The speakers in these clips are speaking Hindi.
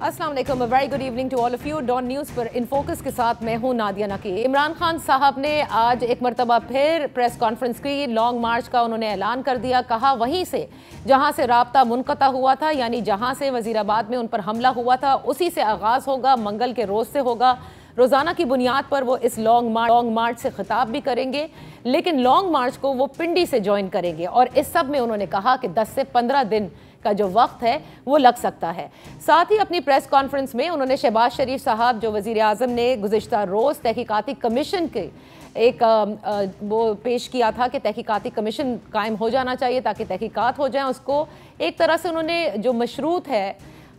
अस्सलाम वालेकुम, very good evening to all of you. Dawn news पर इन फोकस के साथ मैं हूं नादिया नकी। इमरान खान साहब ने आज एक मरतबा फिर प्रेस कॉन्फ्रेंस की, लॉन्ग मार्च का उन्होंने ऐलान कर दिया। कहा वहीं से जहां से राब्ता मुनक़ता हुआ था, यानी जहां से वज़ीराबाद में उन पर हमला हुआ था, उसी से आगाज़ होगा, मंगल के रोज़ से होगा। रोज़ाना की बुनियाद पर वो इस लॉन्ग मार्च से खिताब भी करेंगे, लेकिन लॉन्ग मार्च को वो पिंडी से ज्वाइन करेंगे। और इस सब में उन्होंने कहा कि 10 से 15 दिन का जो वक्त है वो लग सकता है। साथ ही अपनी प्रेस कॉन्फ्रेंस में उन्होंने शहबाज शरीफ साहब, जो वज़ीर आज़म ने गुज़िश्ता रोज़ तहकीकाती कमीशन के एक वो पेश किया था कि तहकीकाती कमीशन कायम हो जाना चाहिए ताकि तहकीकात हो जाएं, उसको एक तरह से उन्होंने जो मशरूत है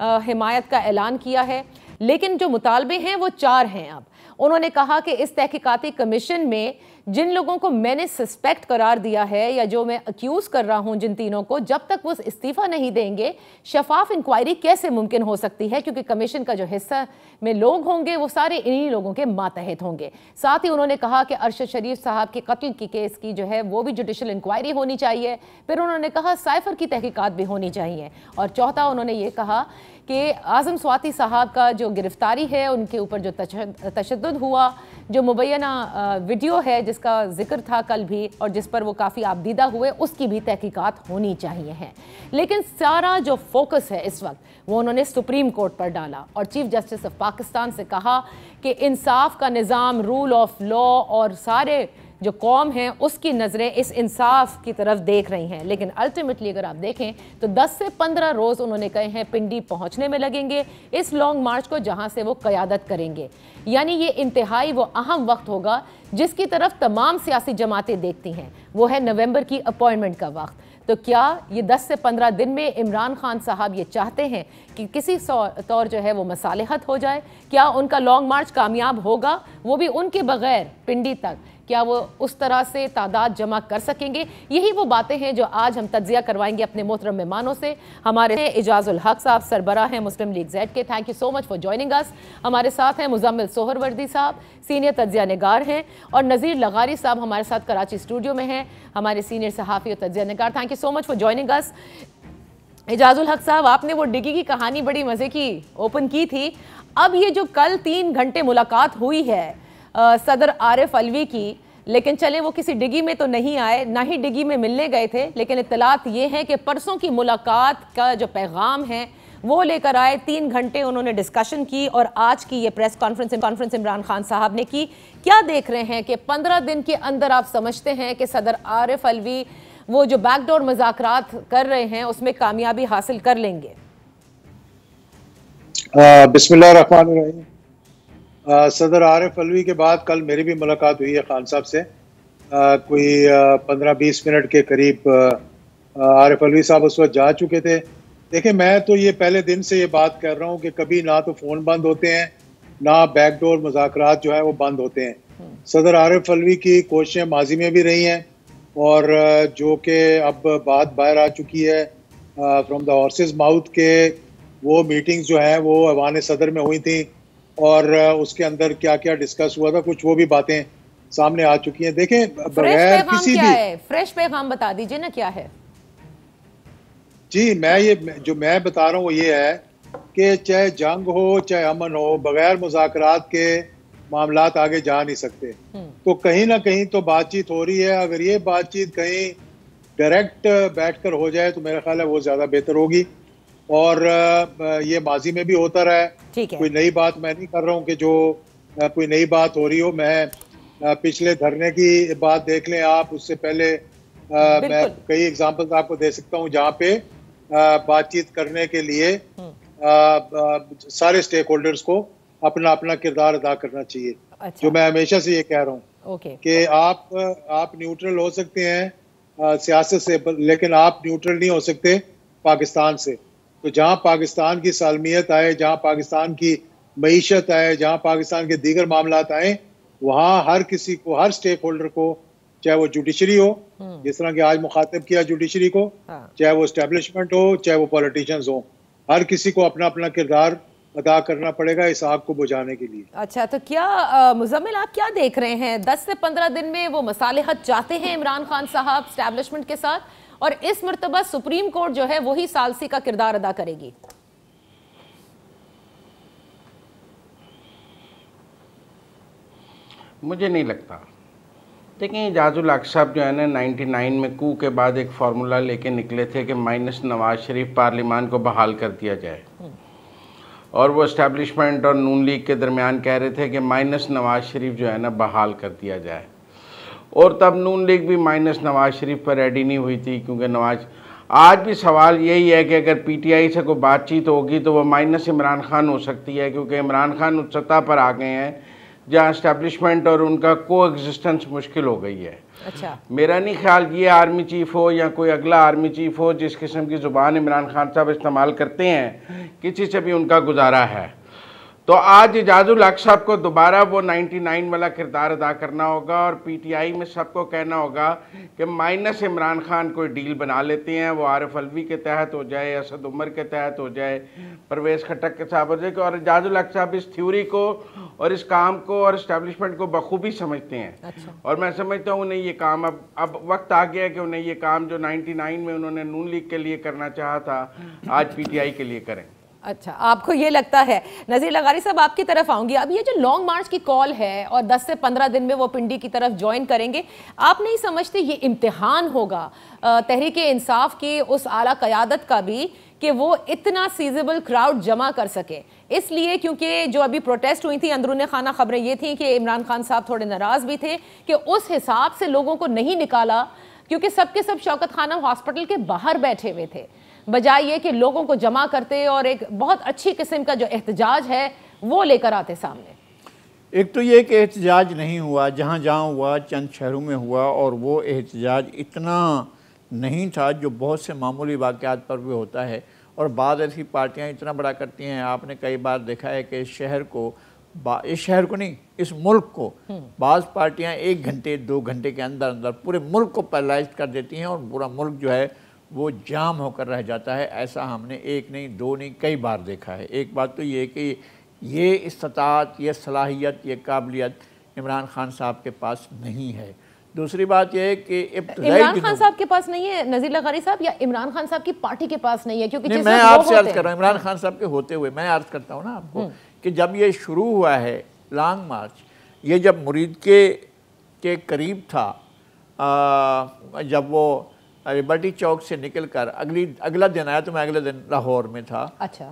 हिमायत का ऐलान किया है। लेकिन जो मुतालबे हैं वो 4 हैं। अब उन्होंने कहा कि इस तहकीकाती कमीशन में जिन लोगों को मैंने सस्पेक्ट करार दिया है या जो मैं अक्यूज़ कर रहा हूं, जिन तीनों को, जब तक वो इस्तीफ़ा नहीं देंगे शफाफ इंक्वायरी कैसे मुमकिन हो सकती है, क्योंकि कमीशन का जो हिस्सा में लोग होंगे वो सारे इन्हीं लोगों के मातहत होंगे। साथ ही उन्होंने कहा कि अरशद शरीफ साहब के कत्ल की केस की जो है वो भी जुडिशल इंक्वायरी होनी चाहिए। फिर उन्होंने कहा साइफर की तहकीकात भी होनी चाहिए। और चौथा उन्होंने ये कहा कि आज़म स्वाति साहब का जो गिरफ्तारी है, उनके ऊपर जो तशद्दुद हुआ, जो मुबैना वीडियो है जिसका जिक्र था कल भी और जिस पर वो काफ़ी आबदीदा हुए, उसकी भी तहकीकात होनी चाहिए है। लेकिन सारा जो फोकस है इस वक्त वो उन्होंने सुप्रीम कोर्ट पर डाला और चीफ जस्टिस ऑफ पाकिस्तान से कहा कि इंसाफ का निज़ाम, रूल ऑफ लॉ और सारे जो कौम है उसकी नज़रें इस इंसाफ की तरफ देख रही हैं। लेकिन अल्टीमेटली अगर आप देखें तो 10 से 15 रोज़ उन्होंने कहे हैं पिंडी पहुंचने में लगेंगे इस लॉन्ग मार्च को, जहां से वो क़यादत करेंगे। यानी ये इंतहाई वो अहम वक्त होगा जिसकी तरफ तमाम सियासी जमातें देखती हैं, वो है नवंबर की अपॉइंटमेंट का वक्त। तो क्या ये 10 से 15 दिन में इमरान खान साहब ये चाहते हैं कि किसी तौर जो है वो मसालिहत हो जाए? क्या उनका लॉन्ग मार्च कामयाब होगा, वो भी उनके बगैर पिंडी तक? क्या वो उस तरह से तादाद जमा कर सकेंगे? यही वो बातें हैं जो आज हम तज्जिया करवाएंगे अपने मोहतरम मेहमानों से। हमारे इजाजुल हक साहब, सरबराह हैं मुस्लिम लीग ज़ेड के, thank you so much for joining अस। हमारे साथ हैं मुजम्मिल सोहरवर्दी साहब, सीनियर तज्जिया निगार हैं, और नज़ीर लगारी साहब हमारे साथ कराची स्टूडियो में हैं, हमारे सीनियर सहाफ़ी और तज्जिया निगार। Thank you so much for joining us. Ijazul Haq साहब, आपने वो डिग्गी की कहानी बड़ी मज़े की ओपन की थी। अब ये जो कल 3 घंटे मुलाकात हुई है सदर आरिफ अलवी की, लेकिन चले वो किसी डिगी में तो नहीं आए, ना ही डिगी में मिलने गए थे, लेकिन इत्तलात ये है कि परसों की मुलाकात का जो पैगाम है वो लेकर आए। 3 घंटे उन्होंने डिस्कशन की और आज की ये प्रेस कॉन्फ्रेंस इमरान खान साहब ने की। क्या देख रहे हैं कि 15 दिन के अंदर आप समझते हैं कि सदर आरिफ अलवी वो जो बैकडोर मुज़ाकरात कर रहे हैं उसमें कामयाबी हासिल कर लेंगे? बिस्मिल्लाहिर्रहमानिर्रहीम। सदर आरिफ अलवी के बाद कल मेरी भी मुलाकात हुई है खान साहब से, कोई 15-20 मिनट के करीब। आरिफ अलवी साहब उस वक्त जा चुके थे। देखिए, मैं तो ये पहले दिन से ये बात कर रहा हूँ कि कभी ना तो फ़ोन बंद होते हैं, ना बैकडोर मुज़ाकरात जो है वो बंद होते हैं। सदर आरिफ अलवी की कोशिशें माजी में भी रही हैं और जो कि अब बात बाहर आ चुकी है फ्रॉम द हॉर्सेस माउथ के, वो मीटिंग्स जो हैं वो ऐवान सदर में हुई थी और उसके अंदर क्या क्या डिस्कस हुआ था, कुछ वो भी बातें सामने आ चुकी हैं। देखें, बगैर किसी भी फ्रेश पैगाम बता दीजिए ना, क्या है? जी, मैं बता रहा हूँ वो ये है कि चाहे जंग हो चाहे अमन हो, बगैर मुज़ाकरात के मामलात आगे जा नहीं सकते। तो कहीं ना कहीं तो बातचीत हो रही है। अगर ये बातचीत कहीं डायरेक्ट बैठकर हो जाए तो मेरा ख्याल है वो ज़्यादा बेहतर होगी। और ये माजी में भी होता रहा है। कोई नई बात मैं नहीं कर रहा हूँ कि जो कोई नई बात हो रही हो। मैं पिछले धरने की बात देख लें आप, उससे पहले मैं कई एग्जांपल्स आपको दे सकता हूँ जहाँ पे बातचीत करने के लिए सारे स्टेक होल्डर्स को अपना अपना किरदार अदा करना चाहिए। अच्छा। जो मैं हमेशा से ये कह रहा हूँ कि आप न्यूट्रल हो सकते हैं सियासत से, लेकिन आप न्यूट्रल नहीं हो सकते पाकिस्तान से। तो जहाँ पाकिस्तान की सालमियत आए, जहाँ पाकिस्तान की मईशत आए, जहाँ पाकिस्तान के दीगर मामलात आए, वहाँ हर किसी को, हर स्टेक होल्डर को, चाहे वो जुडिशरी हो, जिस तरह के आज मुखातिब किया जुडिशरी को, चाहे वो एस्टेब्लिशमेंट हो, चाहे वो पॉलिटिशियंस हो, हर किसी को अपना अपना किरदार अदा करना पड़ेगा इस आग को बुझाने के लिए। अच्छा, तो क्या मुजम्मिल आप क्या देख रहे हैं? 10 से 15 दिन में वो मसालिहत चाहते हैं इमरान खान साहब एस्टेब्लिशमेंट के साथ, और इस मरतबा सुप्रीम कोर्ट जो है वही सालसी का किरदार अदा करेगी? मुझे नहीं लगता। देखिए एजाजुल हक साहब जो है ना 99 में कू के बाद एक फार्मूला लेके निकले थे कि माइनस नवाज शरीफ पार्लियामान को बहाल कर दिया जाए, और वो इस्टेब्लिशमेंट और नून लीग के दरमियान कह रहे थे कि माइनस नवाज शरीफ जो है ना बहाल कर दिया जाए। और तब नून लीग भी माइनस नवाज शरीफ पर रेडी नहीं हुई थी, क्योंकि नवाज, आज भी सवाल यही है कि अगर पीटीआई से कोई बातचीत होगी तो वो माइनस इमरान खान हो सकती है, क्योंकि इमरान खान उस सतह पर आ गए हैं जहाँ इस्टेब्लिशमेंट और उनका को एग्जिस्टेंस मुश्किल हो गई है। अच्छा, मेरा मेरा नहीं ख्याल ये आर्मी चीफ हो या कोई अगला आर्मी चीफ हो, जिस किस्म की ज़ुबान इमरान खान साहब इस्तेमाल करते हैं, किसी से भी उनका गुजारा है। तो आज एजाजुल हक साहब को दोबारा वो 99 वाला किरदार अदा करना होगा, और पीटीआई में सबको कहना होगा कि माइनस इमरान खान कोई डील बना लेते हैं, वो आरिफ अलवी के तहत हो जाए, असद उमर के तहत हो जाए, परवेज़ खट्टक के साथ हो जाए। और एजाजुल हक साहब इस थ्योरी को और इस काम को और इस्टेब्लिशमेंट को बखूबी समझते हैं। अच्छा। और मैं समझता हूँ उन्हें ये काम अब वक्त आ गया कि उन्हें ये काम जो 99 में उन्होंने नून लीग के लिए करना चाहा था, आज पीटीआई के लिए करें। अच्छा, आपको ये लगता है। नज़ीर लगारी साहब, आपकी तरफ आऊंगी। अब ये जो लॉन्ग मार्च की कॉल है और 10 से 15 दिन में वो पिंडी की तरफ ज्वाइन करेंगे, आप नहीं समझते ये इम्तिहान होगा तहरीक इंसाफ की उस आला क़यादत का भी कि वो इतना सीजेबल क्राउड जमा कर सके? इसलिए क्योंकि जो अभी प्रोटेस्ट हुई थी अंदरूनी खाना, खबरें ये थी कि इमरान खान साहब थोड़े नाराज़ भी थे कि उस हिसाब से लोगों को नहीं निकाला, क्योंकि सबके सब शौकत खानम हॉस्पिटल के बाहर बैठे हुए थे, बजाय ये कि लोगों को जमा करते और एक बहुत अच्छी किस्म का जो एहतजाज है वो लेकर आते सामने। एक तो ये कि एहतजाज नहीं हुआ, जहाँ जहाँ हुआ चंद शहरों में हुआ, और वो एहतजाज इतना नहीं था जो बहुत से मामूली वाक़यात पर भी होता है। और बाद ऐसी पार्टियाँ इतना बड़ा करती हैं, आपने कई बार देखा है कि इस शहर को नहीं, इस मुल्क को बाज़ पार्टियाँ 1 घंटे 2 घंटे के अंदर अंदर पूरे मुल्क को पैरालाइज कर देती हैं, और पूरा मुल्क जो है वो जाम होकर रह जाता है। ऐसा हमने 1 नहीं 2 नहीं कई बार देखा है। एक बात तो ये कि ये इस्तात, ये सलाहियत, ये काबिलियत इमरान खान साहब के पास नहीं है। दूसरी बात यह है कि इमरान खान साहब के पास नहीं है नज़ीर लगारी साहब, या इमरान खान साहब की पार्टी के पास नहीं है? क्योंकि मैं आपसे अर्ज कर रहा हूँ, इमरान खान साहब के होते हुए मैं अर्ज करता हूँ ना आपको कि जब ये शुरू हुआ है लॉन्ग मार्च, ये जब मुरीद के करीब था, जब वो लिबर्टी चौक से निकलकर अगला दिन आया, तो मैं अगले दिन लाहौर में था। अच्छा।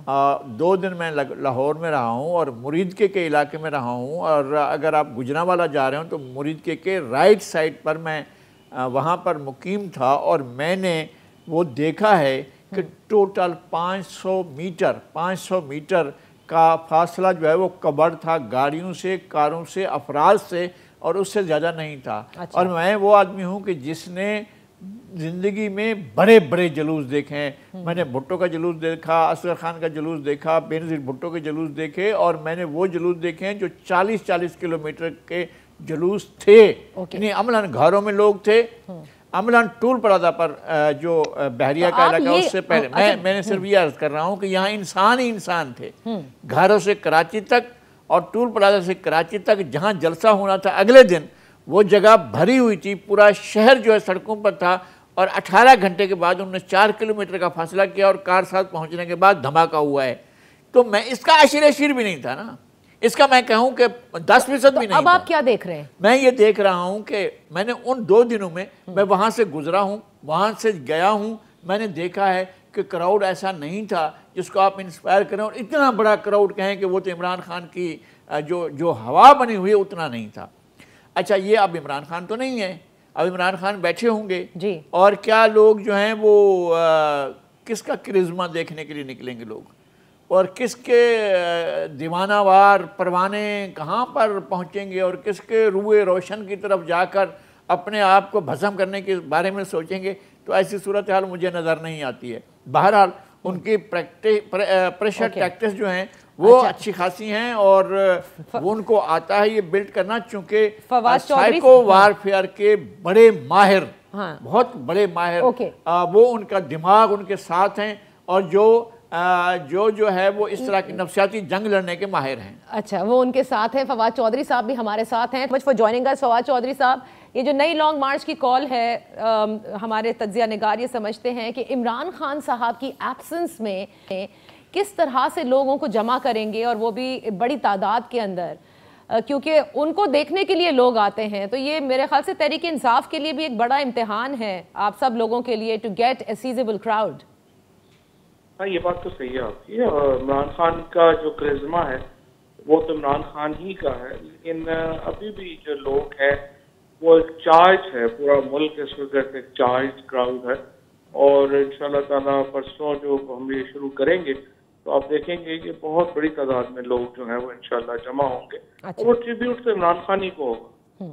2 दिन मैं लाहौर में रहा हूँ और मुरीद के इलाके में रहा हूँ। और अगर आप गुजरांवाला जा रहे हो तो मुरीद के राइट साइड पर मैं वहाँ पर मुकीम था, और मैंने वो देखा है कि टोटल 500 मीटर का फासला जो है वो कवर था, गाड़ियों से, कारों से, अफराद से, और उससे ज़्यादा नहीं था। अच्छा। और मैं वो आदमी हूँ कि जिसने ज़िंदगी में बड़े बड़े जुलूस देखे हैं। मैंने भुट्टो का जुलूस देखा, असगर खान का जुलूस देखा, बेनज़ीर भुट्टो के जुलूस देखे, और मैंने वो जुलूस देखे हैं जो 40-40 किलोमीटर के जुलूस थे। यानी अमलन घरों में लोग थे, अमलन टूल प्लाजा पर जो बहरिया का इलाका, उससे पहले मैंने सिर्फ ये अर्ज कर रहा हूँ कि यहाँ इंसान ही इंसान थे। घरों से कराची तक और टूल प्लाजा से कराची तक जहाँ जलसा होना था अगले दिन, वो जगह भरी हुई थी, पूरा शहर जो है सड़कों पर था। और 18 घंटे के बाद उन्होंने 4 किलोमीटर का फासला किया, और कार साथ पहुंचने के बाद धमाका हुआ है। तो मैं इसका अशीर भी नहीं था ना, इसका मैं कहूं कि 10% भी नहीं। अब आप क्या देख रहे हैं? मैं ये देख रहा हूं कि मैंने उन 2 दिनों में मैं वहां से गुजरा हूं, वहां से गया हूं, मैंने देखा है कि क्राउड ऐसा नहीं था जिसको आप इंस्पायर करें और इतना बड़ा क्राउड कहें कि वो तो इमरान खान की जो हवा बनी हुई है उतना नहीं था। अच्छा, ये अब इमरान खान तो नहीं है, अब इमरान खान बैठे होंगे जी, और क्या लोग जो हैं वो किसका करिश्मा देखने के लिए निकलेंगे लोग, और किसके दीवानावार परवाने कहाँ पर पहुँचेंगे, और किसके रुए रोशन की तरफ जाकर अपने आप को भस्म करने के बारे में सोचेंगे। तो ऐसी सूरत हाल मुझे नज़र नहीं आती है। बहरहाल उनकी प्रेशर टैक्टिक्स जो हैं वो अच्छी खासी हैं, और वो उनको आता है ये बिल्ड करना, चूंकि साइको वारफेयर के बड़े माहिर, बहुत बड़े माहिर, वो उनका दिमाग उनके साथ हैं, और जो है वो इस तरह की नफ्सियाती जंग लड़ने के माहिर हैं। अच्छा, वो उनके साथ हैं। फवाद चौधरी साहब भी हमारे साथ हैं। Much for joining us Fawad Chaudhry sahab. ये जो नई लॉन्ग मार्च की कॉल है, हमारे तज्जिया निगार ये समझते हैं कि इमरान खान साहब की एब्सेंस में किस तरह से लोगों को जमा करेंगे, और वो भी बड़ी तादाद के अंदर। क्योंकि उनको देखने के लिए लोग आते हैं। तो ये मेरे ख्याल से तहरीक इंसाफ के लिए भी एक बड़ा इम्तिहान है आप सब लोगों के लिए, टू गेट ए सीजेबल क्राउड। हाँ, ये बात तो सही है आपकी। इमरान खान का जो करिश्मा है वो तो इमरान खान ही का है, लेकिन अभी भी जो लोग हैं वो एक चार्ज है, पूरा मुल्क इस वक्त एक चार्ज क्राउड है। और इंशाल्लाह ताला परसों जो हम ये शुरू करेंगे तो आप देखेंगे कि बहुत बड़ी तादाद में लोग जो हैं वो इंशाल्लाह जमा होंगे। अच्छा। और वो ट्रिब्यूट तो इमरान खान ही को होगा।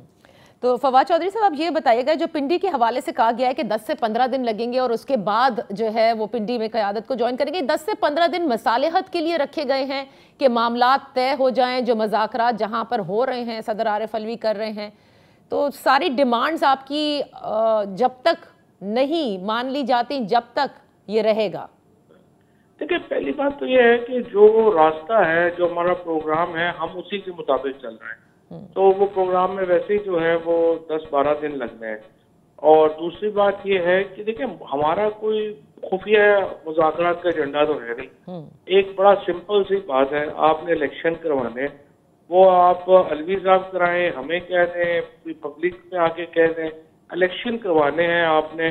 तो फवाद चौधरी साहब, आप ये बताइएगा, जो पिंडी के हवाले से कहा गया है कि 10 से 15 दिन लगेंगे और उसके बाद जो है वो पिंडी में क़यादत को ज्वाइन करेंगे, 10 से 15 दिन मसालेहत के लिए रखे गए हैं कि मामलात तय हो जाएं, जो मज़ाकरात जहां पर हो रहे हैं सदर आरिफ अलवी कर रहे हैं। तो सारी डिमांड्स आपकी जब तक नहीं मान ली जाती जब तक ये रहेगा? देखिए, पहली बात तो ये है कि जो रास्ता है, जो हमारा प्रोग्राम है, हम उसी के मुताबिक चल रहे हैं। तो वो प्रोग्राम में वैसे ही जो है वो 10-12 दिन लगने हैं। और दूसरी बात ये है कि देखिए, हमारा कोई खुफिया मुज़ाकरात का एजेंडा तो है नहीं। एक बड़ा सिंपल सी बात है, आपने इलेक्शन करवाने, वो आप अलवी साहब कराएं, हमें कह दें, पब्लिक में आके कह दें, इलेक्शन करवाने हैं आपने।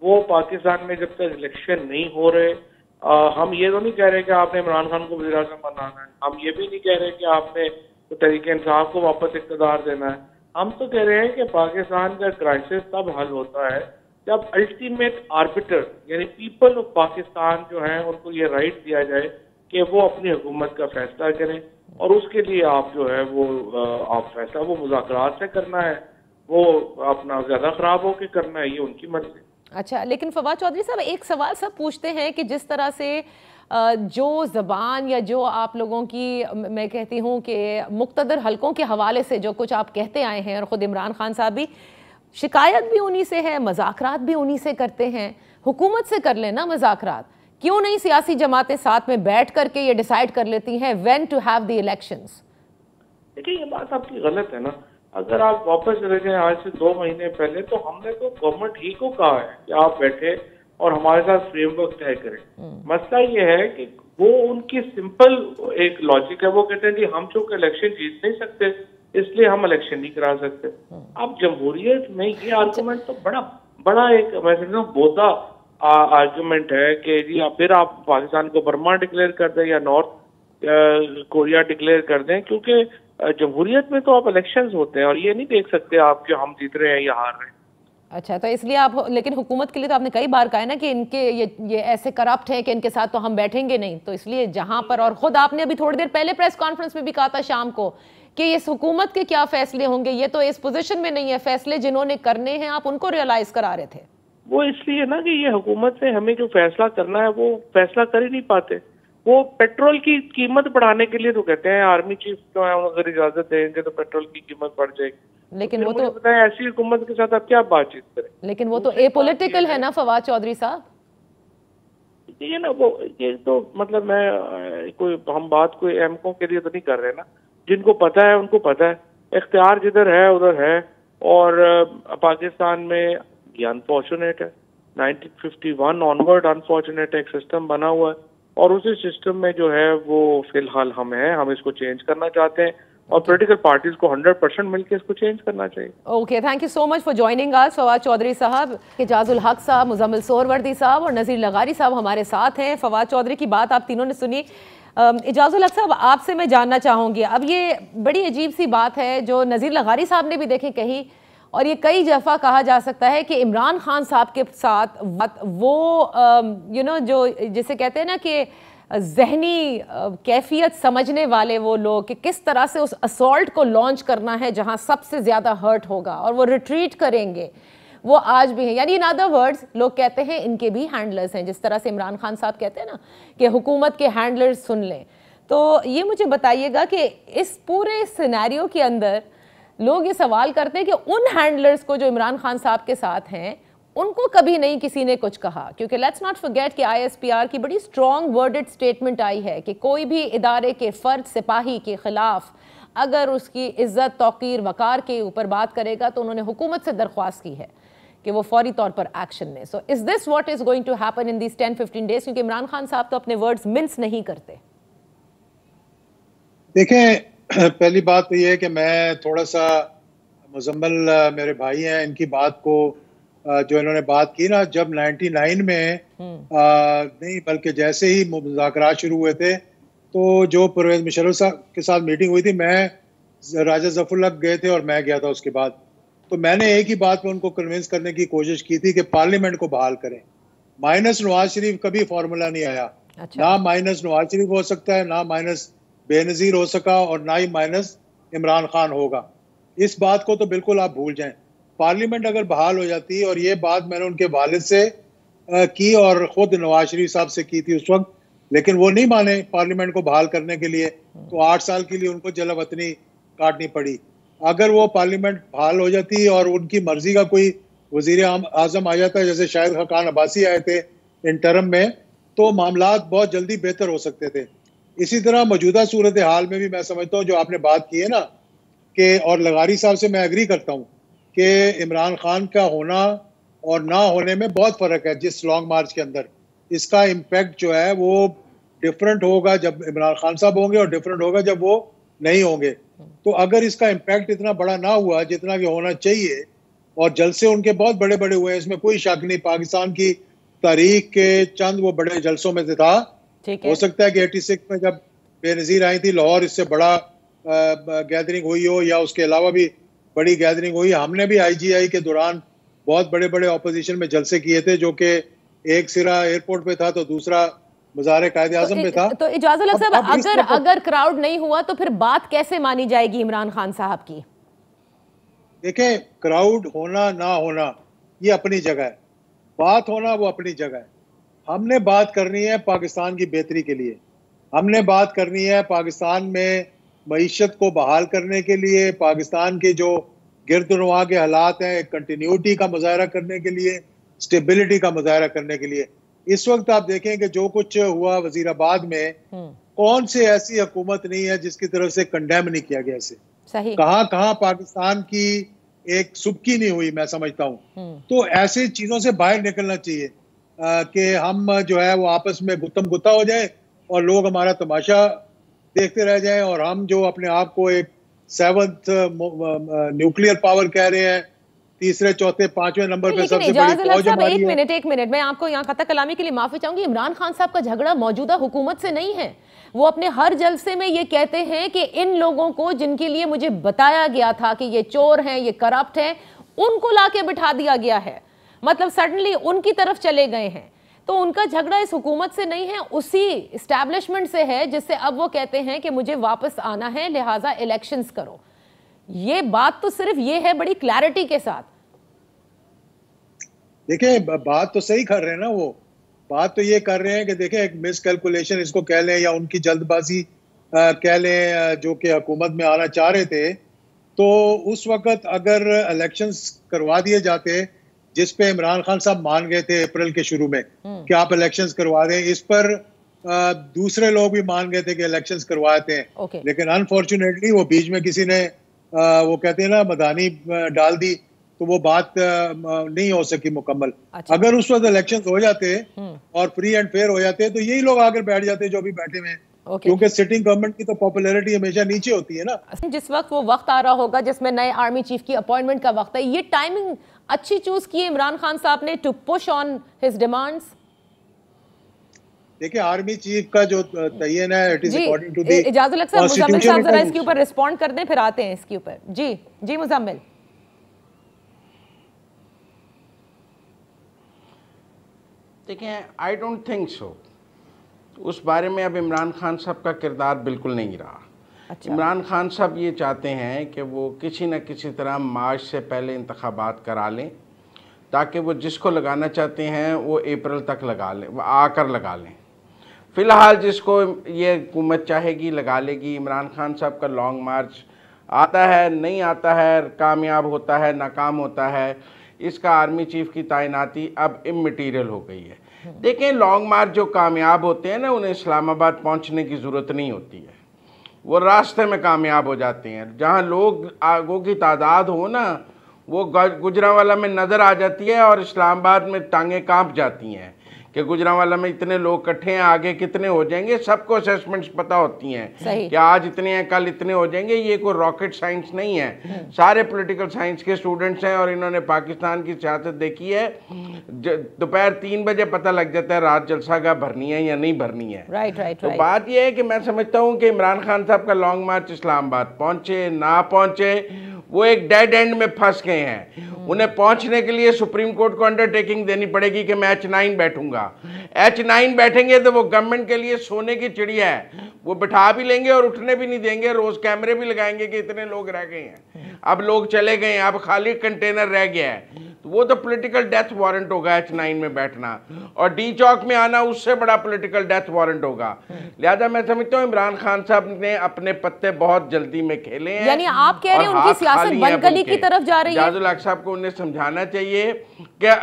वो पाकिस्तान में जब तक इलेक्शन नहीं हो रहे, हम ये तो नहीं कह रहे कि आपने इमरान खान को वज़ीर आज़म बनाना है, हम ये भी नहीं कह रहे कि आपने तो तहरीक इंसाफ को वापस इक़्तिदार देना है। हम तो कह रहे हैं कि पाकिस्तान का क्राइसिस तब हल होता है जब अल्टीमेट आर्बिटर यानी पीपल ऑफ पाकिस्तान जो है उनको ये राइट दिया जाए कि वो अपनी हुकूमत का फैसला करें। और उसके लिए आप जो है वो आप फैसला वो मुज़ाकरात से करना है, वो अपना ज़्यादा ख़राब होकर करना है, ये उनकी मर्ज़ी। अच्छा, लेकिन फवाद चौधरी साहब, एक सवाल सब पूछते हैं कि जिस तरह से जो ज़बान या जो आप लोगों की, मैं कहती हूँ कि मुक़्तदर हलकों के हवाले से जो कुछ आप कहते आए हैं, और ख़ुद इमरान खान साहब भी, शिकायत भी उन्हीं से है, मज़ाकरात भी उन्हीं से करते हैं। हुकूमत से कर लेना मज़ाकरात, क्यों नहीं सियासी जमातें साथ में बैठ करके ये डिसाइड कर लेती हैं when to have the elections? देखिए, ये बात आपकी गलत है ना। अगर आप वापस चले जाएं आज से 2 महीने पहले, तो हमने तो गवर्नमेंट ही को कहा है कि आप बैठे और हमारे साथ फ्रेमवर्क तय करें। मसला ये है कि वो उनकी सिंपल एक लॉजिक है, वो कहते हैं कि हम चूंकि इलेक्शन जीत नहीं सकते इसलिए हम इलेक्शन नहीं करा सकते। अब जमहूरियत में ये आर्गूमेंट तो बड़ा एक, मैं समझता हूँ, बोधा आर्गूमेंट है कि जी फिर आप पाकिस्तान को बर्मा डिक्लेयर कर दें या नॉर्थ कोरिया डिक्लेयर कर दें, क्योंकि जमहूरियत में तो आप इलेक्शंस होते हैं और ये नहीं देख सकते आप कि हम जीत रहे हैं या हार रहे हैं। अच्छा, तो इसलिए आप, लेकिन हुकूमत के लिए तो आपने कई बार कहा है ना कि इनके ये ऐसे करप्ट हैं कि इनके साथ तो हम बैठेंगे नहीं। तो इसलिए जहां पर, और ख़ुद आपने अभी थोड़ी देर पहले प्रेस कॉन्फ्रेंस में भी कहा था शाम को कि इस हुकूमत के क्या फैसले होंगे, ये तो इस पोजीशन में नहीं है, फैसले जिन्होंने करने हैं आप उनको रियलाइज करा रहे थे। वो इसलिए ना कि ये हुकूमत से हमें जो फैसला करना है वो फैसला कर ही नहीं पाते। वो पेट्रोल की कीमत बढ़ाने के लिए तो कहते हैं, आर्मी चीफ जो है अगर इजाजत देंगे तो पेट्रोल की कीमत बढ़ जाएगी। लेकिन वो तो बताएं, ऐसी हुकूमत के साथ आप क्या बातचीत करें? लेकिन वो तो एपॉलिटिकल है ना फवाद चौधरी साहब। ये ना, वो ये तो मतलब मैं कोई, हम बात कोई एमको के लिए तो नहीं कर रहे ना। जिनको पता है उनको पता है, इख्तियार जिधर है उधर है। और पाकिस्तान में ये अनफॉर्चुनेट है, 1951 ऑनवर्ड अनफॉर्चुनेट एक सिस्टम बना हुआ है और उसी सिस्टम में जो है वो फिलहाल हम इसको चेंज करना चाहते हैं और पॉलिटिकल पार्टीज को 100% मिलकर इसको चेंज करना चाहिए। Okay, thank you so much for joining us Fawad Chaudhry sahab. Ejazul हक साहब, मुजम्मिल सोहरवर्दी साहब और नज़ीर लगारी साहब हमारे साथ हैं। फवाद चौधरी की बात आप तीनों ने सुनी। एजाजुल हक साहब, आपसे मैं जानना चाहूँगी, अब ये बड़ी अजीब सी बात है जो नज़ीर लगारी साहब ने भी देखें कही, और ये कई दफ़ा कहा जा सकता है कि इमरान खान साहब के साथ वो जो जिसे कहते हैं ना कि जहनी कैफियत समझने वाले वो लोग, कि किस तरह से उस असॉल्ट को लॉन्च करना है जहां सबसे ज़्यादा हर्ट होगा और वो रिट्रीट करेंगे, वो आज भी है। यानी इन अदर वर्ड्स, लोग कहते हैं इनके भी हैंडलर्स हैं, जिस तरह से इमरान खान साहब कहते हैं ना कि हुकूमत के हैंडलर्स सुन लें। तो ये मुझे बताइएगा कि इस पूरे सिनेरियो के अंदर लोग ये सवाल करते हैं कि उन हैंडलर्स को जो इमरान खान साहब के साथ हैं उनको कभी नहीं किसी ने कुछ कहा, क्योंकि लेट्स नॉट फॉरगेट कि ISPR की बड़ी स्ट्रॉन्ग वर्डेड स्टेटमेंट आई है कि कोई भी इदारे के फर्द सिपाही के खिलाफ अगर उसकी इज्जत, तौकीर, वकार के ऊपर बात करेगा तो उन्होंने हुकूमत से दरख्वास्त की है कि वो फौरी तौर पर एक्शन लें। So is this what is going to happen in these 10-15 days? क्योंकि इमरान खान साहब तो अपने वर्ड्स मिन्स नहीं करते। देखें, पहली बात तो ये है कि मैं थोड़ा सा मुजम्मिल मेरे भाई हैं, इनकी बात को जो इन्होंने बात की ना, जब 99 में नहीं बल्कि जैसे ही मुज़ाकरात शुरू हुए थे तो जो परवेज़ मुशर्रफ साहब के साथ मीटिंग हुई थी, मैं राजा ज़फ़रुल्लाह गए थे और मैं गया था उसके बाद, तो मैंने एक ही बात में उनको कन्विंस करने की कोशिश की थी कि पार्लियामेंट को बहाल करें। माइनस नवाज शरीफ कभी फॉर्मूला नहीं आया। अच्छा। ना माइनस नवाज शरीफ हो सकता है, ना माइनस बेनज़ीर हो सका, और ना ही माइनस इमरान खान होगा। इस बात को तो बिल्कुल आप भूल जाएं। पार्लियामेंट अगर बहाल हो जाती, और ये बात मैंने उनके वालिद से की और ख़ुद नवाज शरीफ साहब से की थी उस वक्त, लेकिन वो नहीं माने पार्लियामेंट को बहाल करने के लिए, तो 8 साल के लिए उनको जलावतनी काटनी पड़ी। अगर वो पार्लियामेंट बहाल हो जाती और उनकी मर्जी का कोई वज़ीर आज़म आ जाता है, जैसे शाहिद खान अब्बासी आए थे इंटरम में, तो मामलात बहुत जल्दी बेहतर हो सकते थे। इसी तरह मौजूदा सूरत हाल में भी मैं समझता हूँ, जो आपने बात की है ना कि, और लगारी साहब से मैं एग्री करता हूँ कि इमरान खान का होना और ना होने में बहुत फ़र्क है। जिस लॉन्ग मार्च के अंदर इसका इम्पैक्ट जो है वो डिफरेंट होगा जब इमरान खान साहब होंगे, और डिफरेंट होगा जब वो नहीं होंगे। तो अगर इसका इम्पैक्ट इतना बड़ा ना हुआ जितना कि होना चाहिए, और जलसे उनके बहुत बड़े बड़े हुए हैं, इसमें कोई शक नहीं, पाकिस्तान की तारीख के चंद वो बड़े जलसों में से था। हो सकता है कि 86 में जब बेनज़ीर आई थी लाहौर, इससे बड़ा गैदरिंग हुई हो, या उसके अलावा भी बड़ी गैदरिंग हुई। हमने भी IGI के दौरान बहुत बड़े बड़े ऑपोजिशन में जलसे किए थे, जो कि एक सिरा एयरपोर्ट पे था तो दूसरा मज़ार कायद-ए-आज़म पे था। तो इजाज़ुल साहब, अगर क्राउड नहीं हुआ तो फिर बात कैसे मानी जाएगी इमरान खान साहब की? देखें, क्राउड होना ना होना ये अपनी जगह है, बात होना वो अपनी जगह है। हमने बात करनी है पाकिस्तान की बेहतरी के लिए, हमने बात करनी है पाकिस्तान में मईशत को बहाल करने के लिए, पाकिस्तान के जो गिरदुनवा के हालात हैं, कंटिन्यूटी का मुजाहरा करने के लिए, स्टेबिलिटी का मुजाहरा करने के लिए। इस वक्त आप देखें कि जो कुछ हुआ वजीराबाद में, कौन से ऐसी हुकूमत नहीं है जिसकी तरफ से कंडेम नहीं किया गया इसे। सही। कहाँ पाकिस्तान की एक सुबकी नहीं हुई, मैं समझता हूँ। तो ऐसी चीजों से बाहर निकलना चाहिए कि हम जो है वो आपस में गुत्तम गुत्ता हो जाए और लोग हमारा तमाशा देखते रह जाएं, और हम जो अपने आप को एक 7th न्यूक्लियर पावर कह रहे हैं, तीसरे चौथे पांचवें नंबर पे सबसे बड़ी फौज हमारी है। एक मिनट मैं आपको यहाँ खता कलामी के लिए माफी चाहूंगी। इमरान खान साहब का झगड़ा मौजूदा हुकूमत से नहीं है। वो अपने हर जलसे में ये कहते हैं कि इन लोगों को जिनके लिए मुझे बताया गया था कि ये चोर हैं, ये करप्ट हैं, उनको लाके बिठा दिया गया है, मतलब सडनली उनकी तरफ चले गए हैं। तो उनका झगड़ा इस हुकूमत से नहीं है, उसी इस्टेब्लिशमेंट से है, जिससे अब वो कहते हैं कि मुझे वापस आना है, लिहाजा इलेक्शंस करो। ये बात तो सिर्फ ये है बड़ी क्लैरिटी के साथ। देखिए, बात तो सही कर रहे हैं ना, वो बात तो ये कर रहे हैं कि देखें, एक मिस कैलकुलेशन इसको कह लें या उनकी जल्दबाजी कह लें, जो कि हुकूमत में आना चाह रहे थे, तो उस वक्त अगर इलेक्शंस करवा दिए जाते, जिस पे इमरान खान साहब मान गए थे अप्रैल के शुरू में कि आप इलेक्शंस करवा दें, इस पर दूसरे लोग भी मान गए थे कि इलेक्शंस करवाते हैं। लेकिन अनफॉर्चुनेटली वो बीच में किसी ने वो कहते हैं ना मदानी डाल दी, तो वो बात नहीं हो सकी मुकम्मल। अगर उस वक्त इलेक्शन हो जाते और फ्री एंड फेयर हो जाते तो यही लोग आकर बैठ जाते जो भी बैठे हुए हैं, क्योंकि सिटिंग गवर्नमेंट की तो पॉपुलैरिटी हमेशा नीचे होती है ना। जिस वक्त वो वक्त आ रहा होगा जिसमें नए आर्मी चीफ की अपॉइंटमेंट का वक्त है, ये टाइमिंग अच्छी चूज की इमरान खान साहब ने to push on his demands. देखिए, आर्मी चीफ का जो तयन है, it is according to the Ejazul sahab, Muzammil साहब जरा इसके ऊपर रिस्पॉन्ड कर दें, फिर आते हैं इसके ऊपर। जी मुजम्मिल। देखिए, आई डोंट थिंक सो। उस बारे में अब इमरान खान साहब का किरदार बिल्कुल नहीं रहा। अच्छा। इमरान खान साहब ये चाहते हैं कि वो किसी न किसी तरह मार्च से पहले इंतखाबात करा लें, ताकि वो जिसको लगाना चाहते हैं वो अप्रैल तक लगा लें, वो आकर लगा लें। फ़िलहाल जिसको ये हुकूमत चाहेगी लगा लेगी। इमरान खान साहब का लॉन्ग मार्च आता है, नहीं आता है, कामयाब होता है, नाकाम होता है, इसका आर्मी चीफ की तैनाती अब इममटीरियल हो गई है। देखें, लॉन्ग मार्च जो कामयाब होते हैं ना, उन्हें इस्लामाबाद पहुंचने की ज़रूरत नहीं होती है, वो रास्ते में कामयाब हो जाते हैं। जहां लोगों की तादाद हो ना, वो गुजरांवाला में नज़र आ जाती है और इस्लामाबाद में टांगें कांप जाती हैं कि गुजरांवाला में इतने लोग इकट्ठे हैं, आगे कितने हो जाएंगे, सबको असेसमेंट्स पता होती हैं कि आज इतने हैं, कल इतने हो जाएंगे। ये कोई रॉकेट साइंस नहीं है, सारे पॉलिटिकल साइंस के स्टूडेंट्स हैं और इन्होंने पाकिस्तान की सियासत देखी है। दोपहर 3 बजे पता लग जाता है रात जलसा का भरनी है या नहीं भरनी है। राइट। तो बात यह है कि मैं समझता हूँ कि इमरान खान साहब का लॉन्ग मार्च इस्लामाबाद पहुंचे ना पहुंचे, वो एक डेड एंड में फंस गए हैं। उन्हें पहुंचने के लिए सुप्रीम कोर्ट को अंडरटेकिंग देनी पड़ेगी कि मैं H9 बैठूंगा। H9 बैठेंगे तो वो गवर्नमेंट के लिए सोने की चिड़िया है, वो बिठा भी लेंगे और उठने भी नहीं देंगे, रोज कैमरे भी लगाएंगे कि इतने लोग रह गए हैं, अब लोग चले गए हैं, अब खाली कंटेनर रह गया है। तो वो तो पॉलिटिकल डेथ वारंट होगा H9 में बैठना, और डी चौक में आना उससे बड़ा पॉलिटिकल डेथ वारंट होगा। लिहाजा मैं समझता हूँ इमरान खान साहब ने अपने पत्ते बहुत जल्दी में खेले हैं। यानी आप कह रहे हैं उनकी सियासत बनगली की तरफ जा रही है। एजाजुल हक साहब को उन्हें समझाना चाहिए कि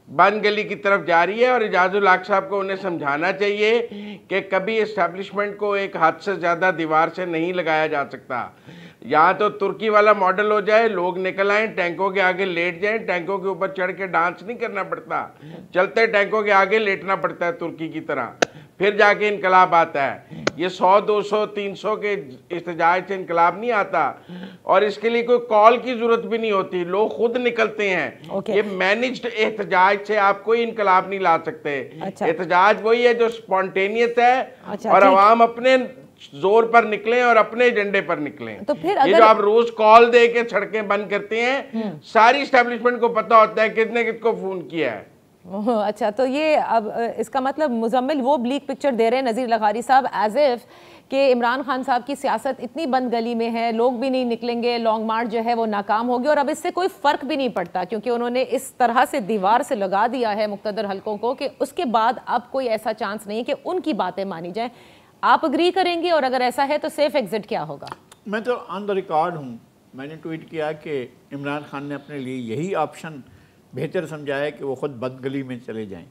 बनगली की तरफ जा रही है, और एजाजुल हक साहब को उन्हें समझाना चाहिए कि कभी एस्टेब्लिशमेंट को एक हाथ से ज़्यादा दीवार से नहीं लगाया जा सकता। यहाँ तो तुर्की वाला मॉडल हो जाए, लोग निकल आए, टैंकों के आगे लेट जाएं, टैंकों के ऊपर चढ़ के डांस नहीं करना पड़ता, चलते टैंकों के आगे लेटना पड़ता है तुर्की की तरह, फिर जाके इनकलाब आता है। ये 100, 200, 300 के एहतजाज से इनकलाब नहीं आता, और इसके लिए कोई कॉल की जरूरत भी नहीं होती, लोग खुद निकलते हैं। ये मैनेज्ड एहतजाज से आप कोई इनकलाब नहीं ला सकते। एहतजाज वही है जो स्पॉन्टेनियस है और अवाम अपने जोर पर निकले और अपने एजेंडे पर निकले। तो फिर ये जो आप रोज कॉल दे के सड़कें बंद करते हैं, सारी एस्टेब्लिशमेंट को पता होता है किसने किसको फोन किया है। अच्छा, तो ये अब इसका मतलब मुजम्मिल वो ब्लीक पिक्चर दे रहे हैं नज़ीर लखारी साहब, एज इफ कि इमरान खान साहब की सियासत इतनी बंद गली में है, लोग भी नहीं निकलेंगे, लॉन्ग मार्च जो है वो नाकाम होगी, और अब इससे कोई फ़र्क भी नहीं पड़ता क्योंकि उन्होंने इस तरह से दीवार से लगा दिया है मुक़्तदर हलकों को कि उसके बाद अब कोई ऐसा चांस नहीं है कि उनकी बातें मानी जाएं। आप अग्री करेंगे, और अगर ऐसा है तो सेफ एग्जिट क्या होगा? मैं तो ऑन द रिकॉर्ड हूँ, मैंने ट्वीट किया कि इमरान खान ने अपने लिए यही ऑप्शन बेहतर समझा है कि वो ख़ुद बंद गली में चले जाएं,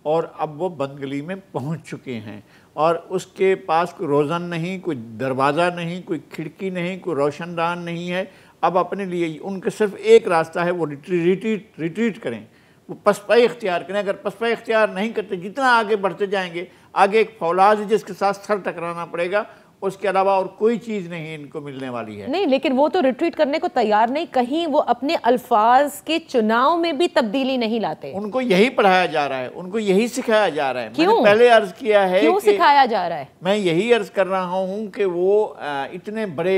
और अब वो बंद गली में पहुंच चुके हैं, और उसके पास कोई रोज़न नहीं, कोई दरवाज़ा नहीं, कोई खिड़की नहीं, कोई रोशनदान नहीं है। अब अपने लिए उनका सिर्फ एक रास्ता है, वो रिट्रीट करें, वो पसपाई इख्तियार करें। अगर पसपाई इख्तियार नहीं करते, जितना आगे बढ़ते जाएंगे, आगे एक फौलाद है जिसके साथ सर टकराना पड़ेगा, उसके अलावा और कोई चीज़ नहीं इनको मिलने वाली है। नहीं, लेकिन वो तो रिट्रीट करने को तैयार नहीं, कहीं वो अपने अल्फाज के चुनाव में भी तब्दीली नहीं लाते। उनको यही पढ़ाया जा रहा है, उनको यही सिखाया जा रहा है। क्यों? मैंने पहले अर्ज किया है क्यों सिखाया जा रहा है? मैं यही अर्ज कर रहा हूँ कि वो इतने बड़े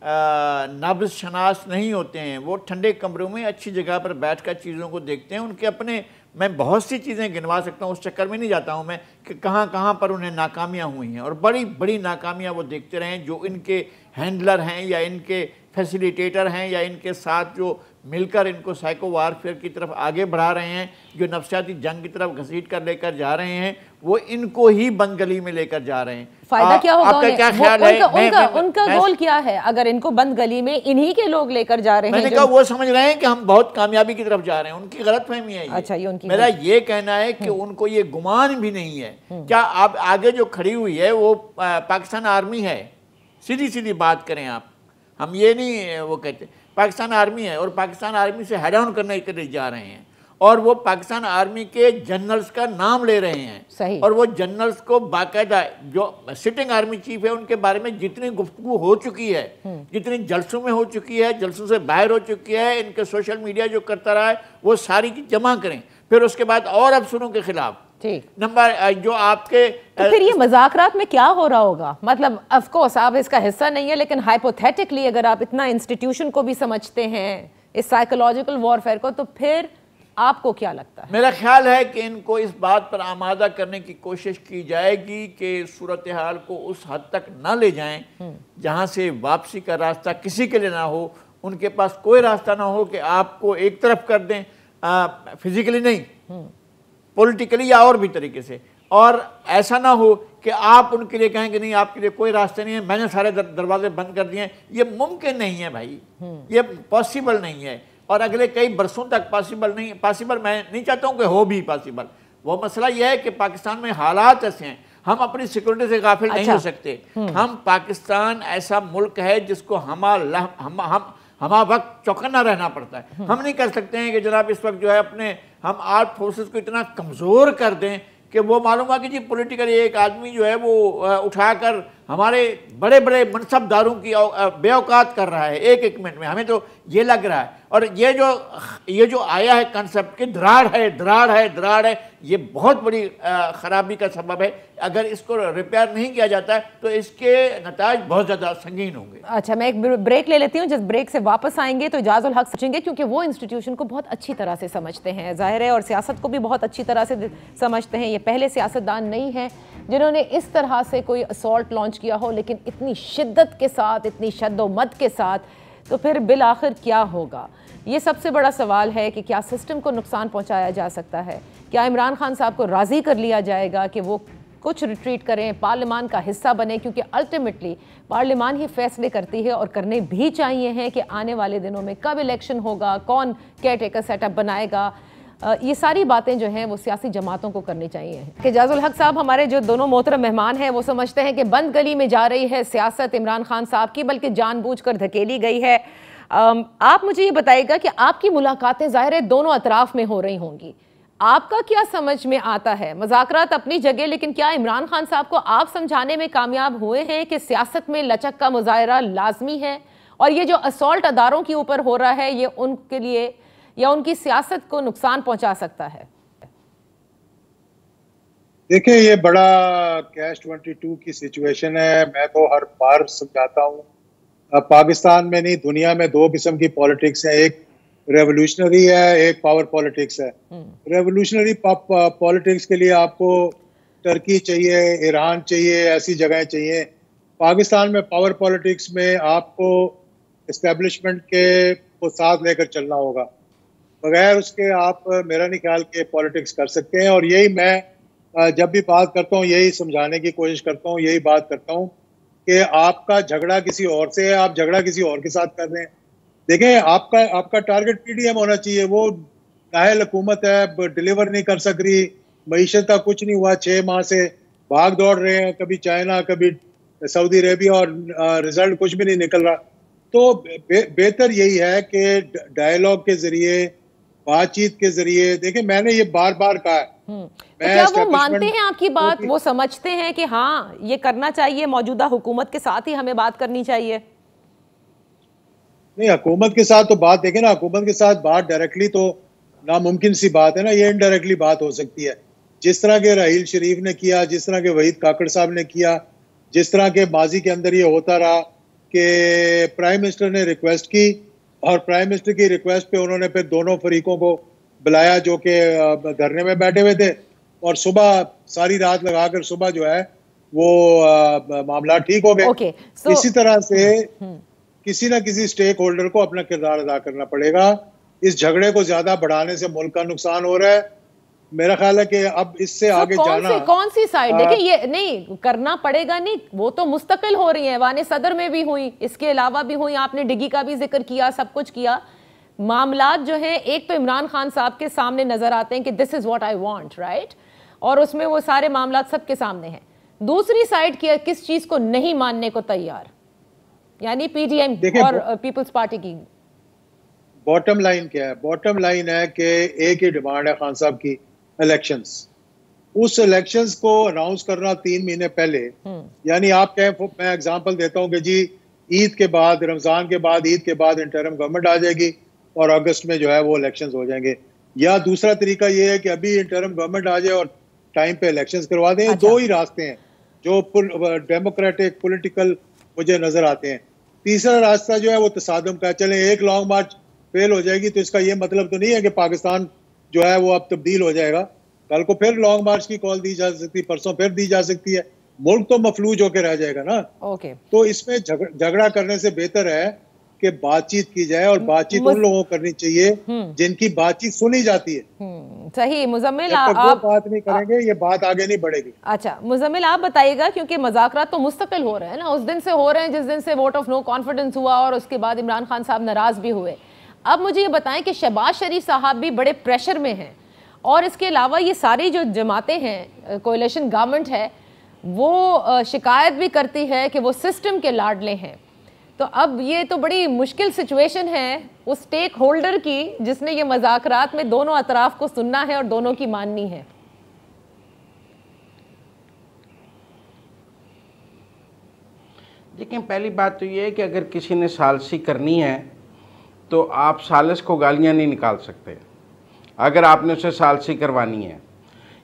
नाब्ज़ शनास नहीं होते हैं, वो ठंडे कमरों में अच्छी जगह पर बैठकर चीज़ों को देखते हैं। उनके अपने, मैं बहुत सी चीज़ें गिनवा सकता हूँ, उस चक्कर में नहीं जाता हूँ मैं कि कहाँ कहाँ पर उन्हें नाकामियाँ हुई हैं, और बड़ी बड़ी नाकामियाँ वो देखते रहे। जो इनके हैंडलर हैं या इनके फैसिलिटेटर हैं या इनके साथ जो मिलकर इनको साइको वारफेयर की तरफ आगे बढ़ा रहे हैं, जो नफ्सियाती जंग की तरफ घसीट कर लेकर जा रहे हैं, वो इनको ही बंद गली में लेकर जा रहे हैं। फायदा क्या होगा? आपका क्या ख्याल है? उनका गोल क्या है अगर इनको बंद गली में इन्हीं के लोग लेकर जा रहे हैं? मैंने कहा वो समझ रहे हैं कि हम बहुत कामयाबी की तरफ जा रहे हैं, उनकी गलतफहमी है ये। अच्छा, ये उनकी मेरा ये कहना है कि उनको ये गुमान भी नहीं है। क्या आप आगे जो खड़ी हुई है वो पाकिस्तान आर्मी है? सीधी सीधी बात करें आप, हम ये नहीं वो कहते, पाकिस्तान आर्मी है, और पाकिस्तान आर्मी से हेड ऑन करने के लिए जा रहे हैं, और वो पाकिस्तान आर्मी के जनरल्स का नाम ले रहे हैं। सही। और वो जनरल्स को बाकायदा, जो सिटिंग आर्मी चीफ है, उनके बारे में जितनी गुफ्तगू हो चुकी है, जितनी जलसों में हो चुकी है, जलसों से बाहर हो चुकी है, इनके सोशल मीडिया जो करता रहा है, वो सारी की जमा करें, फिर उसके बाद और अफसरों के खिलाफ नंबर जो आपके। तो फिर ये मज़ाकरात में क्या हो रहा होगा? मतलब ऑफ कोर्स आप इसका हिस्सा नहीं है, लेकिन हाइपोथेटिकली अगर आप इतना इंस्टीट्यूशन को भी समझते हैं, इस साइकोलॉजिकल वॉरफेयर को, तो फिर आपको क्या लगता है? मेरा ख्याल है कि इनको इस बात पर आमादा करने की कोशिश की जाएगी कि सूरत हाल को उस हद तक ना ले जाएं जहां से वापसी का रास्ता किसी के लिए ना हो, उनके पास कोई रास्ता ना हो कि आपको एक तरफ कर दें, फिजिकली नहीं, पॉलिटिकली या और भी तरीके से, और ऐसा ना हो कि आप उनके लिए कहें कि नहीं आपके लिए कोई रास्ते नहीं है, मैंने सारे दरवाजे बंद कर दिए हैं। ये मुमकिन नहीं है भाई, ये पॉसिबल नहीं है, और अगले कई बरसों तक पॉसिबल नहीं। पॉसिबल मैं नहीं चाहता हूँ कि हो भी पॉसिबल। वो मसला यह है कि पाकिस्तान में हालात ऐसे हैं, हम अपनी सिक्योरिटी से गाफिल नहीं हो सकते। हम पाकिस्तान ऐसा मुल्क है जिसको हमारा वक्त चौकन्ना रहना पड़ता है। हम नहीं कर सकते हैं कि जनाब इस वक्त जो है अपने हम आर्म फोर्सेस को इतना कमज़ोर कर दें कि वो मालूम है कि जी पॉलिटिकली एक आदमी जो है वो उठाकर हमारे बड़े बड़े मनसबदारों की बेऔकात कर रहा है एक मिनट में। हमें तो ये लग रहा है, और ये जो आया है कंसेप्ट कि दरार है, ये बहुत बड़ी ख़राबी का सबब है। अगर इसको रिपेयर नहीं किया जाता है तो इसके नताज बहुत ज़्यादा संगीन होंगे। अच्छा, मैं एक ब्रेक ले लेती हूँ। जिस ब्रेक से वापस आएंगे तो इजाज़ुल हक सोचेंगे, क्योंकि वो इंस्टीट्यूशन को बहुत अच्छी तरह से समझते हैं, जाहिर है, और सियासत को भी बहुत अच्छी तरह से समझते हैं। ये पहले सियासतदान नहीं है जिन्होंने इस तरह से कोई असॉल्ट लॉन्च किया हो, लेकिन इतनी शिद्दत के साथ, इतनी शद्दोमत के साथ, तो फिर बिल आखिर क्या होगा? ये सबसे बड़ा सवाल है कि क्या सिस्टम को नुकसान पहुंचाया जा सकता है? क्या इमरान खान साहब को राज़ी कर लिया जाएगा कि वो कुछ रिट्रीट करें, पार्लियामान का हिस्सा बने? क्योंकि अल्टीमेटली पार्लियामान ही फैसले करती है, और करने भी चाहिए हैं कि आने वाले दिनों में कब इलेक्शन होगा, कौन केयर टेकर सेटअप बनाएगा। ये सारी बातें जो हैं वो सियासी जमातों को करनी चाहिए। कि इजाज़ुल हक साहब, हमारे जो दोनों मोहतरम मेहमान हैं, वो समझते हैं कि बंद गली में जा रही है सियासत इमरान खान साहब की, बल्कि जानबूझकर धकेली गई है। आप मुझे ये बताइएगा कि आपकी मुलाकातें ज़ाहिर है दोनों अतराफ में हो रही होंगी, आपका क्या समझ में आता है? मज़ाकरात अपनी जगह, लेकिन क्या इमरान खान साहब को आप समझाने में कामयाब हुए हैं कि सियासत में लचक का मुजाहरा लाजमी है, और ये जो असॉल्ट अदारों के ऊपर हो रहा है ये उनके लिए या उनकी सियासत को नुकसान पहुंचा सकता है? देखिए, ये बड़ा कैश 22 की सिचुएशन है। मैं तो हर बार समझाता हूँ, पाकिस्तान में नहीं दुनिया में दो किस्म की पॉलिटिक्स है, एक रेवोल्यूशनरी है, एक पावर पॉलिटिक्स है। रेवोल्यूशनरी पॉलिटिक्स के लिए आपको टर्की चाहिए, ईरान चाहिए, ऐसी जगह चाहिए। पाकिस्तान में पावर पॉलिटिक्स में आपको एस्टेब्लिशमेंट के को साथ लेकर चलना होगा, बगैर उसके आप मेरा नहीं ख्याल के पॉलिटिक्स कर सकते हैं। और यही मैं जब भी बात करता हूँ यही समझाने की कोशिश करता हूँ, यही बात करता हूँ कि आपका झगड़ा किसी और से है, आप झगड़ा किसी और के साथ कर रहे हैं। देखें, आपका टारगेट पीडीएम होना चाहिए। वो नाहल हुकूमत है, डिलीवर नहीं कर सक रही, मईशत का कुछ नहीं हुआ, 6 माह से भाग दौड़ रहे हैं, कभी चाइना कभी सऊदी अरेबिया, और रिजल्ट कुछ भी नहीं निकल रहा। तो बेहतर यही है कि डायलॉग के जरिए, बातचीत के जरिए, देखिए मैंने ये बार बार कहा है। तो क्या वो मानते हैं आपकी बात? वो समझते हैं कि हाँ ये करना चाहिए, मौजूदा हुकूमत के साथ ही हमें बात करनी चाहिए? नहीं, हुकूमत के साथ तो बात, देखें ना, हुकूमत के साथ बात डायरेक्टली तो नामुमकिन सी बात है ना, ये इनडायरेक्टली बात हो सकती है। जिस तरह के राहील शरीफ ने किया, जिस तरह के वहीद काकड़ साहब ने किया, जिस तरह के माजी के अंदर ये होता रहा कि प्राइम मिनिस्टर ने रिक्वेस्ट की, और प्राइम मिनिस्टर की रिक्वेस्ट पे उन्होंने फिर दोनों फरीकों को बुलाया जो कि धरने में बैठे हुए थे, और सुबह सारी रात लगाकर सुबह जो है वो मामला ठीक हो गए। इसी तरह से किसी ना किसी स्टेक होल्डर को अपना किरदार अदा करना पड़ेगा। इस झगड़े को ज्यादा बढ़ाने से मुल्क का नुकसान हो रहा है। मेरा ख्याल है कि अब इससे आगे जाना, कौन सी साइड, देखिए ये नहीं करना पड़ेगा, नहीं, वो तो मुस्तकिल हो रही है, वाने सदर में भी हुई, इसके अलावा भी हुई, आपने डिगी का भी जिक्र किया, सब कुछ किया। मामलात जो है, एक तो इमरान खान साहब के सामने नजर आते हैं कि this is what I want, right, और उसमें वो सारे मामलात सबके सामने हैं। दूसरी साइड किस चीज को नहीं मानने को तैयार, यानी पीडीएम और पीपल्स पार्टी की बॉटम लाइन क्या है? बॉटम लाइन है कि एक ही डिमांड है खान साहब की, इलेक्शंस। उस इलेक्शंस को अनाउंस करना 3 महीने पहले, यानी आप कहें, मैं एग्जांपल देता हूं कि जी ईद के बाद, रमजान के बाद, ईद के बाद इंटरिम गवर्नमेंट आ जाएगी और अगस्त में जो है वो इलेक्शंस हो जाएंगे। या दूसरा तरीका ये है कि अभी इंटरिम गवर्नमेंट आ जाए और टाइम पे इलेक्शंस करवा दें। अच्छा। 2 ही रास्ते हैं जो डेमोक्रेटिक पॉलिटिकल मुझे नजर आते हैं। तीसरा रास्ता जो है वो तसादम का, चले एक लॉन्ग मार्च फेल हो जाएगी तो इसका ये मतलब तो नहीं है कि पाकिस्तान जो है वो अब तब्दील हो जाएगा। कल को फिर लॉन्ग मार्च की कॉल दी जा सकती, परसों फिर दी जा सकती है, मुल्क तो मफलूज होकर रह जाएगा ना। ओके। तो इसमें झगड़ा करने से बेहतर है कि बातचीत की जाए, और बातचीत उन लोगों को करनी चाहिए जिनकी बातचीत सुनी जाती है। सही। मुजम्मिल, आप बात नहीं करेंगे ये बात आगे नहीं बढ़ेगी। अच्छा मुजम्मिल, आप बताइएगा, क्योंकि मज़ाकरात तो मुस्तकिल हो रहे हैं ना, उस दिन से हो रहे हैं जिस दिन से वोट ऑफ नो कॉन्फिडेंस हुआ, और उसके बाद इमरान खान साहब नाराज भी हुए। अब मुझे ये बताएं कि शहबाज शरीफ साहब भी बड़े प्रेशर में हैं, और इसके अलावा ये सारी जो जमातें हैं, कोalition गवर्नमेंट है, वो शिकायत भी करती है कि वो सिस्टम के लाडले हैं। तो अब ये तो बड़ी मुश्किल सिचुएशन है उस स्टेक होल्डर की जिसने ये मज़ाकरात में दोनों अतराफ को सुनना है और दोनों की माननी है। देखिए, पहली बात तो ये है कि अगर किसी ने सालसी करनी है तो आप सालिस को गालियां नहीं निकाल सकते। अगर आपने उसे सालसी करवानी है,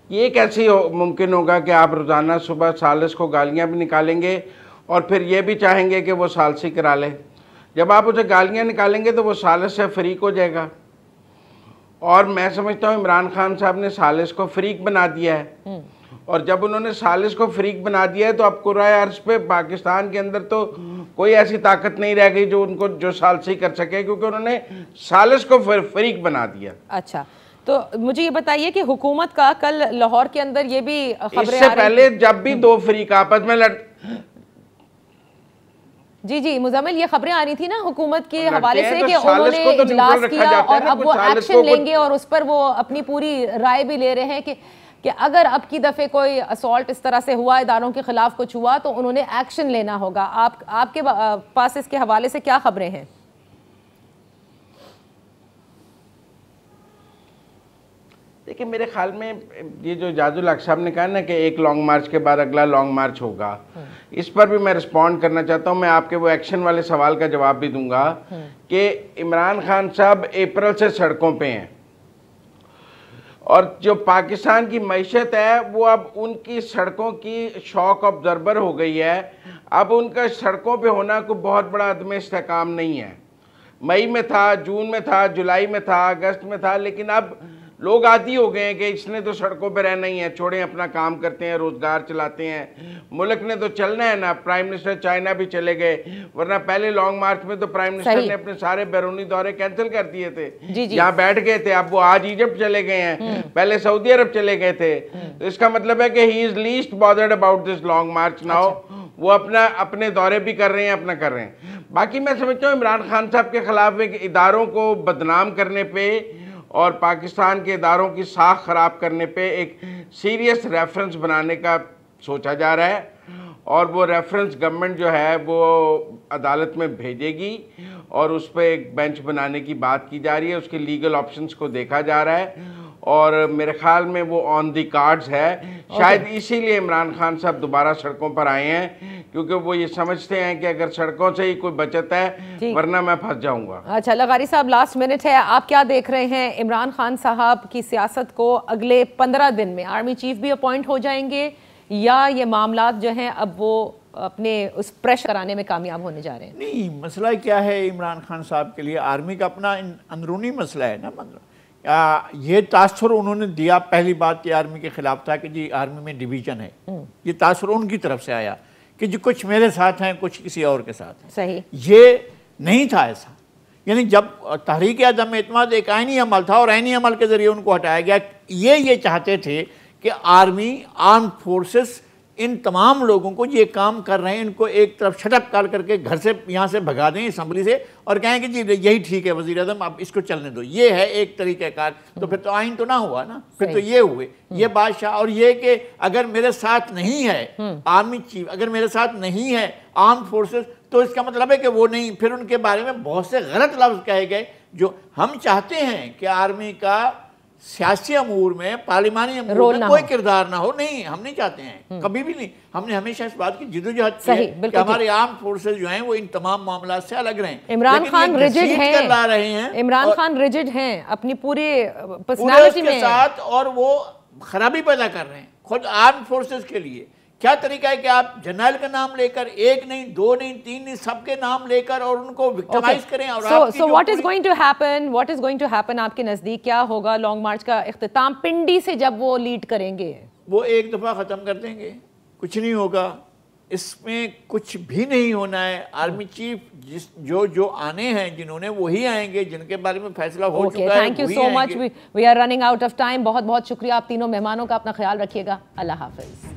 ये कैसे मुमकिन होगा कि आप रोज़ाना सुबह सालिस को गालियां भी निकालेंगे और फिर ये भी चाहेंगे कि वो सालसी करा ले। जब आप उसे गालियां निकालेंगे तो वो सालिस से फ़रीक हो जाएगा। और मैं समझता हूँ इमरान खान साहब ने सालिस को फ़रीक बना दिया है, और जब उन्होंने सालिस को फ़रीक बना दिया है तो अब कुराए अर्ज़ पे पाकिस्तान के अंदर तो कोई ऐसी ताकत नहीं रह गई जो उनको जो सालसी कर सके, क्योंकि उन्होंने सालिस को फ़रीक बना दिया। अच्छा, तो मुझे ये बताइए कि हुकूमत का कल लाहौर के अंदर ये भी खबरें इससे पहले जब भी दो फ़रीक आपस में जी मुजम्मिल, ये खबरें आ रही थी ना हुकूमत के हवाले से तो कि उन्होंने तो इजलास किया और अब वो एक्शन लेंगे और उस पर वो अपनी पूरी राय भी ले रहे हैं कि अगर अब की दफ़े कोई असॉल्ट इस तरह से हुआ, इदारों के खिलाफ कुछ हुआ तो उन्होंने एक्शन लेना होगा। आपके पास इसके हवाले से क्या खबरें हैं? देखिए, मेरे ख्याल में ये जो जाजुल हक साहब ने कहा ना कि एक लॉन्ग मार्च के बाद अगला लॉन्ग मार्च होगा, इस पर भी मैं रिस्पॉन्ड करना चाहता हूँ। मैं आपके वो एक्शन वाले सवाल का जवाब भी दूंगा कि इमरान खान साहब अप्रैल से सड़कों पे हैं और जो पाकिस्तान की मईशत है वो अब उनकी सड़कों की शॉक ऑब्जर्वर हो गई है। अब उनका सड़कों पे होना कोई बहुत बड़ा अदम इस्तेकाम नहीं है। मई में था, जून में था, जुलाई में था, अगस्त में था, लेकिन अब लोग आदी हो गए हैं कि इसने तो सड़कों पे रहना ही है, छोड़ें, अपना काम करते हैं, रोज़गार चलाते हैं, मुल्क ने तो चलना है ना। प्राइम मिनिस्टर चाइना भी चले गए, वरना पहले लॉन्ग मार्च में तो प्राइम मिनिस्टर ने अपने सारे बैरूनी दौरे कैंसिल कर दिए थे, यहाँ बैठ गए थे। अब वो आज इजिप्ट चले गए हैं, पहले सऊदी अरब चले गए थे। तो इसका मतलब है कि he is least bothered about this long March now. वो अपने दौरे भी कर रहे हैं, अपना कर रहे हैं। बाकी मैं समझता हूँ इमरान खान साहब के खिलाफ एक इदारों को बदनाम करने पर और पाकिस्तान के इदारों की साख ख़राब करने पे एक सीरियस रेफरेंस बनाने का सोचा जा रहा है, और वो रेफरेंस गवर्नमेंट जो है वो अदालत में भेजेगी और उस पर एक बेंच बनाने की बात की जा रही है। उसके लीगल ऑप्शंस को देखा जा रहा है और मेरे ख्याल में वो ऑन दी कार्ड्स है। शायद इसीलिए इमरान खान साहब दोबारा सड़कों पर आए हैं, क्योंकि वो ये समझते हैं कि अगर सड़कों से ही कोई बचत है वरना मैं फंस जाऊंगा। अच्छा, लगारी साहब, लास्ट मिनट है, आप क्या देख रहे हैं इमरान खान साहब की सियासत को? अगले 15 दिन में आर्मी चीफ भी अपॉइंट हो जाएंगे या ये मामलात जो हैं अब वो अपने उस प्रेशर कराने में कामयाब होने जा रहे हैं? नहीं, मसला क्या है इमरान खान साहब के लिए, आर्मी का अपना अंदरूनी मसला है ना। मतलब ये तासुर उन्होंने दिया, पहली बात ये आर्मी के खिलाफ था कि जी आर्मी में डिवीजन है, ये तासुर उनकी तरफ से आया कि जी कुछ मेरे साथ हैं, कुछ किसी और के साथ हैं। सही, ये नहीं था ऐसा। यानी जब तहरीक अदम एतमाद एक आईनी अमल था और आईनी अमल के जरिए उनको हटाया गया, ये चाहते थे कि आर्मी, आर्म फोर्सेस इन तमाम लोगों को ये काम कर रहे हैं, इनको एक तरफ शटअप कर करके घर से यहाँ से भगा दें असम्बली से और कहें कि जी यही ठीक है वज़ीर आज़म, आप इसको चलने दो। ये है एक तरीक़ाकार। तो फिर तो आइन तो ना हुआ ना, फिर तो ये हुए ये बादशाह। और ये कि अगर मेरे साथ नहीं है आर्मी चीफ, अगर मेरे साथ नहीं है आर्म फोर्सेस, तो इसका मतलब है कि वो नहीं। फिर उनके बारे में बहुत से गलत लफ्ज़ कहे गए। जो हम चाहते हैं कि आर्मी का सियासी अमूर में, पार्लिमानी अमूर में कोई किरदार ना हो, नहीं, हम नहीं चाहते हैं, कभी भी नहीं। हमने हमेशा इस बात की जिदोजहद की है कि हमारे आर्म फोर्सेस जो हैं वो इन तमाम मामलों से अलग रहें। इमरान खान रिजिड हैं, इमरान खान रिजिड हैं अपनी पूरी पर्सनालिटी में साथ, और वो खराबी पैदा कर रहे हैं खुद आर्म फोर्सेस के लिए। क्या तरीका है कि आप जनरल का नाम लेकर, एक नहीं, दो नहीं, तीन नहीं, सबके नाम लेकर और उनको विक्टिमाइज करें। और so what is going to happen? What is going to happen आपके नज़दीक? क्या होगा लॉन्ग मार्च का इख्तिताम पिंडी से जब वो लीड करेंगे? वो एक दफ़ा ख़त्म कर देंगे, कुछ नहीं होगा, इसमें कुछ भी नहीं होना है। आर्मी चीफ जो आने हैं, जिन्होंने, वही आएंगे जिनके बारे में फैसला हो चुका है। Thank you so much, we are running out of time. बहुत बहुत शुक्रिया आप तीनों मेहमानों का। अपना ख्याल रखिएगा। अल्लाह हाफिज।